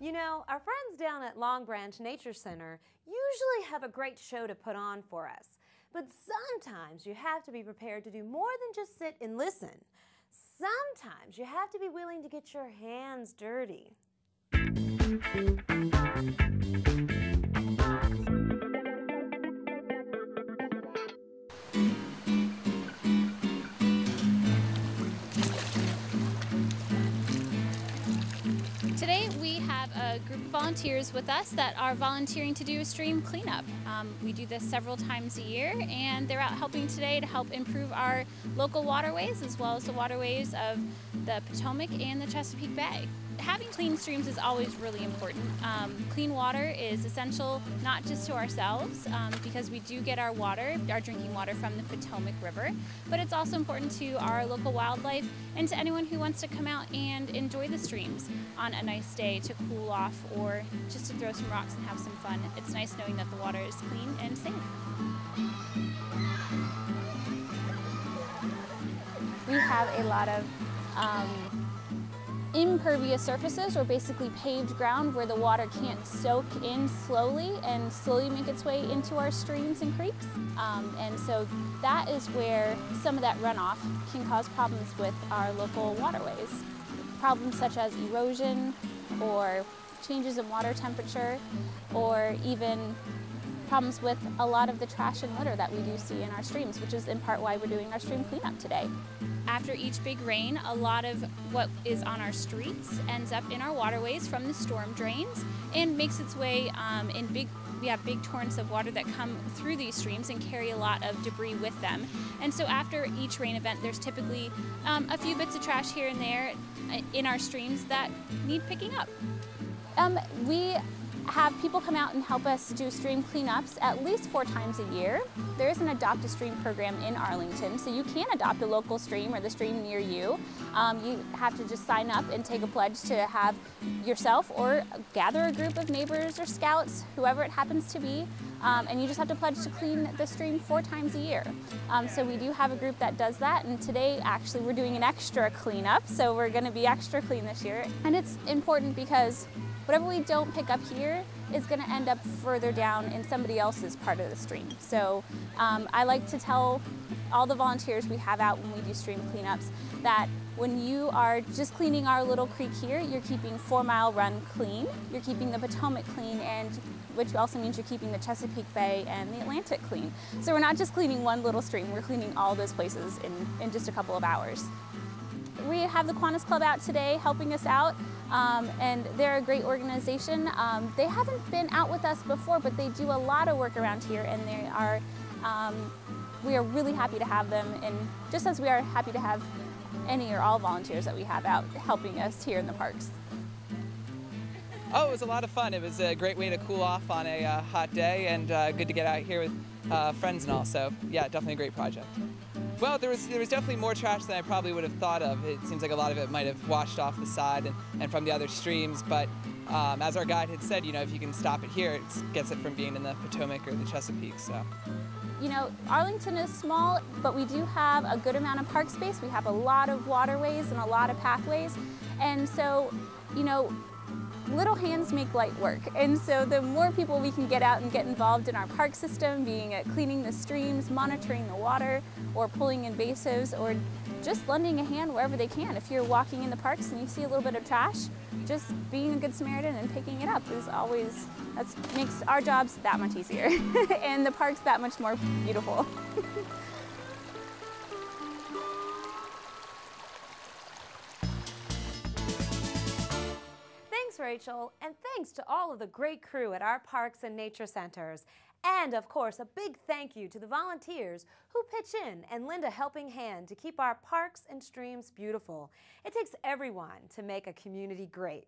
You know, our friends down at Long Branch Nature Center usually have a great show to put on for us. But sometimes you have to be prepared to do more than just sit and listen. Sometimes you have to be willing to get your hands dirty. Today we have a group of volunteers with us that are volunteering to do a stream cleanup. We do this several times a year, and they're out helping today to help improve our local waterways as well as the waterways of the Potomac and the Chesapeake Bay. Having clean streams is always really important. Clean water is essential not just to ourselves because we do get our water, our drinking water, from the Potomac River, but it's also important to our local wildlife and to anyone who wants to come out and enjoy the streams on a nice day to cool off or just to throw some rocks and have some fun. It's nice knowing that the water is clean and safe. We have a lot of impervious surfaces, or basically paved ground, where the water can't soak in slowly and slowly make its way into our streams and creeks. And so that is where some of that runoff can cause problems with our local waterways. Problems such as erosion or changes in water temperature, or even problems with a lot of the trash and litter that we do see in our streams, which is in part why we're doing our stream cleanup today. After each big rain, a lot of what is on our streets ends up in our waterways from the storm drains and makes its way we have big torrents of water that come through these streams and carry a lot of debris with them. And so after each rain event, there's typically a few bits of trash here and there in our streams that need picking up. We have people come out and help us do stream cleanups at least 4 times a year. There is an Adopt a Stream program in Arlington, so you can adopt a local stream or the stream near you. You have to just sign up and take a pledge to have yourself or gather a group of neighbors or scouts, whoever it happens to be, and you just have to pledge to clean the stream 4 times a year. So we do have a group that does that, and today actually we're doing an extra cleanup, so we're going to be extra clean this year. And it's important because whatever we don't pick up here is going to end up further down in somebody else's part of the stream. So I like to tell all the volunteers we have out when we do stream cleanups that when you are just cleaning our little creek here, you're keeping 4 Mile Run clean, you're keeping the Potomac clean, and which also means you're keeping the Chesapeake Bay and the Atlantic clean. So we're not just cleaning one little stream, we're cleaning all those places in just a couple of hours. We have the Kiwanis Club out today helping us out, and they're a great organization. They haven't been out with us before, but they do a lot of work around here, and we are really happy to have them, and just as we are happy to have any or all volunteers that we have out helping us here in the parks. Oh, it was a lot of fun. It was a great way to cool off on a hot day, and good to get out here with friends and all. So yeah, definitely a great project. Well, there was definitely more trash than I probably would have thought of. It seems like a lot of it might have washed off the side and from the other streams, but as our guide had said, you know, if you can stop it here, it gets it from being in the Potomac or the Chesapeake. So, you know, Arlington is small, but we do have a good amount of park space. We have a lot of waterways and a lot of pathways, and so, you know, little hands make light work, and so the more people we can get out and get involved in our park system, being at cleaning the streams, monitoring the water, or pulling invasives, or just lending a hand wherever they can. If you're walking in the parks and you see a little bit of trash, just being a good Samaritan and picking it up is always, that makes our jobs that much easier and the parks that much more beautiful. Thanks, Rachel, and thanks to all of the great crew at our parks and nature centers. And of course, a big thank you to the volunteers who pitch in and lend a helping hand to keep our parks and streams beautiful. It takes everyone to make a community great.